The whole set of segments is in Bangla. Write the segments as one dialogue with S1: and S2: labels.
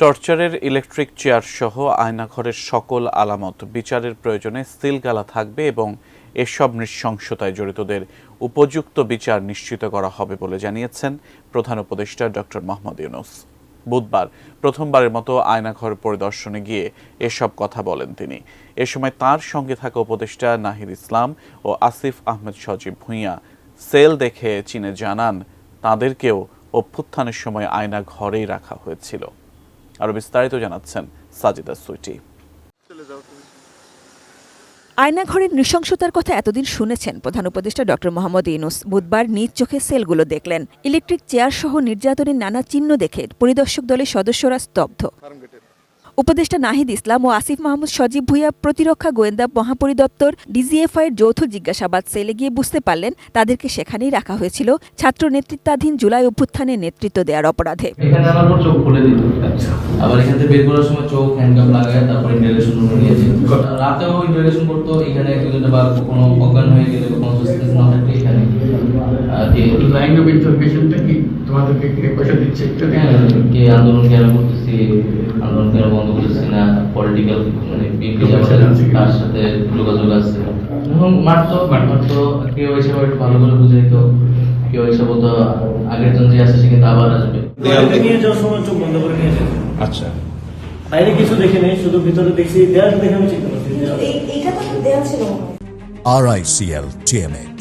S1: টর্চারের ইলেকট্রিক চেয়ার সহ আয়নাঘরের সকল আলামত বিচারের প্রয়োজনে সিলগালা থাকবে এবং এসব নৃশংসতায় জড়িতদের উপযুক্ত বিচার নিশ্চিত করা হবে বলে জানিয়েছেন প্রধান উপদেষ্টা ডক্টর মোহাম্মদ ইউনূস। বুধবার প্রথমবারের মতো আয়নাঘর পরিদর্শনে গিয়ে এসব কথা বলেন তিনি। এ সময় তার সঙ্গে থাকা উপদেষ্টা নাহিদ ইসলাম ও আসিফ আহমেদ সজীব ভুঁইয়া সেল দেখে চিনে জানান তাদেরকেও অভ্যুত্থানের সময় আয়নাঘরেই রাখা হয়েছিল। আরো বিস্তারিত জানাচ্ছেন সাজিদা সুইটি।
S2: আয়নাঘরের নৃশংসতার কথা এতদিন শুনেছেন প্রধান উপদেষ্টা ডক্টর মোহাম্মদ ইউনূস। বুধবার নিজ চোখে সেলগুলো দেখলেন। ইলেকট্রিক চেয়ার সহ নির্যাতনের নানা চিহ্ন দেখে পরিদর্শক দলের সদস্যরা স্তব্ধ। উপদেষ্টা নাহিদ ইসলাম ও আসিফ মাহমুদ সজীব ভুঁইয়া প্রতিরক্ষা গোয়েন্দা মহাপরিদপ্তর ডিজিএফআই এর যৌথ জিজ্ঞাসাবাদ সেলে গিয়ে বুঝতে পারলেন তাদেরকে সেখানেই রাখা হয়েছিল ছাত্র নেতৃত্বাধীন জুলাই অভ্যুত্থানে নেতৃত্ব দেওয়ার অপরাধে।
S3: এখানে আনার পর চোখ খুলে দিত, আবার এখান থেকে বের করার সময় চোখ হ্যান্ডকাপ লাগায় তারপর ইন্টারোগেশন রুমে নিয়ে যেত। রাতেও ইন্টারোগেশন করতো। এখানে একজনের বা কোনো অজ্ঞান হয়ে গেলে বা কনসিয়াসনেস না থাকলে এখানে
S4: লাইন অফ ইনফরমেশনটা কি তোমাদেরকে কে পয়সা দিচ্ছে
S3: কে আন্দোলন কেন করতেছি, আন্দোলন কেন বন্ধ করতেছি না, পলিটিক্যাল মানে বিএনপি তার সাথে যোগাযোগ আছে এবং মারতো কেউ এসে একটু ভালো করে বুঝাইতো, কেউ এসে বলতো আগের জন যে আছে সে কিন্তু আবার আসবে।
S5: নিয়ে যাওয়ার সময় চোখ বন্ধ করে নিয়ে এসেছে।
S6: আচ্ছা,
S5: বাইরে কিছু দেখে নেই, শুধু ভিতরে দেখছি। দেয়াল দেখে আমি চিন্তা করছি
S7: এইটা তো দেয়াল ছিল।
S8: RICL TMX,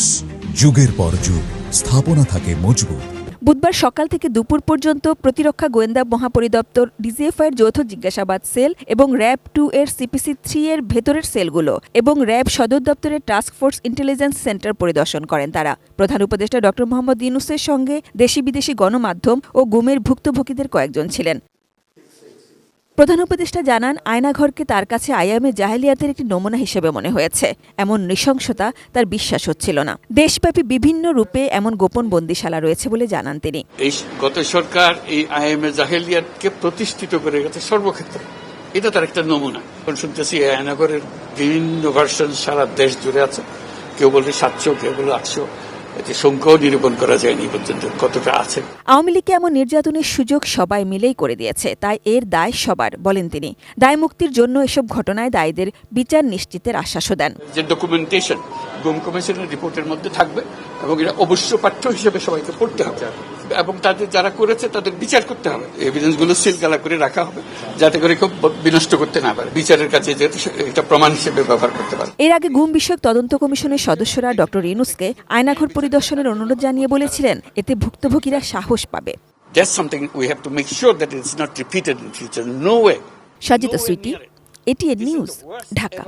S8: যুগের পর যুগ স্থাপনা থাকে মজবুত।
S2: বুধবার সকাল থেকে দুপুর পর্যন্ত প্রতিরক্ষা গোয়েন্দা মহাপরিদপ্তর ডিজিএফআই এর যৌথ জিজ্ঞাসাবাদ সেল এবং র্যাব 2 এর CPC 3 এর ভেতরের সেলগুলো এবং র্যাব সদর দপ্তরের টাস্ক ফোর্স ইন্টেলিজেন্স সেন্টার পরিদর্শন করেন তারা। প্রধান উপদেষ্টা ডক্টর মোহাম্মদ ইউনূসের সঙ্গে দেশি বিদেশি গণমাধ্যম ও গুমের ভুক্তভোগীদের কয়েকজন ছিলেন। প্রধান উপদেষ্টা জানান আয়নাঘরকে তার কাছে আইয়ামে জাহেলিয়াতের একটি নমুনা হিসেবে মনে হয়েছে। এমন নৃশংসতা তার বিশ্বাস হচ্ছিল না। দেশব্যাপী বিভিন্ন রূপে এমন গোপন বন্দিশালা রয়েছে বলে জানান তিনি।
S9: এই গত সরকার এই আইএমএ জাহেলিয়াতকে প্রতিষ্ঠিত করে গেছে সর্বক্ষেত্রে। এটা তার একটা নমুনা। এখন শুনতেছি এই আয়নাঘরের বিভিন্ন ভার্সন সারা দেশ জুড়ে আছে। কেউ বলছে 700, কেউ বলে 800। এতে সংখ্যাও নিরূপণ করা যায়নি পর্যন্ত কতটা আছে।
S2: আওয়ামী লীগকে এমন নির্যাতনের সুযোগ সবাই মিলেই করে দিয়েছে, তাই এর দায় সবার বলেন তিনি। দায় মুক্তির জন্য এসব ঘটনায় দায়ীদের বিচার নিশ্চিতের আশ্বাসও দেন।
S9: যে ডকুমেন্টেশন গুম কমিশনের রিপোর্টের মধ্যে থাকবে এবং এটা অবশ্য পাঠ্য হিসেবে সবাইকে পড়তে হবে এবং তাদের যারা করেছে তাদের বিচার করতে হবে। এভিডেন্সগুলো সিলগালা করে রাখা হবে যাতে করে কেউ বিনষ্ট করতে না পারে, বিচারের কাছে যাতে এটা প্রমাণ হিসেবে ব্যবহার করতে পারে।
S2: এর আগে গুম বিষয়ক তদন্ত কমিশনের সদস্যরা ডক্টর ইউনূসকে আয়নাঘর পরিদর্শনের অনুরোধ জানিয়ে বলেছিলেন এতে ভুক্তভোগীরা সাহস পাবে।
S9: That's something we have to make sure that it's not repeated in future. No way.
S2: Sajida Sweety, ATN news, Dhaka.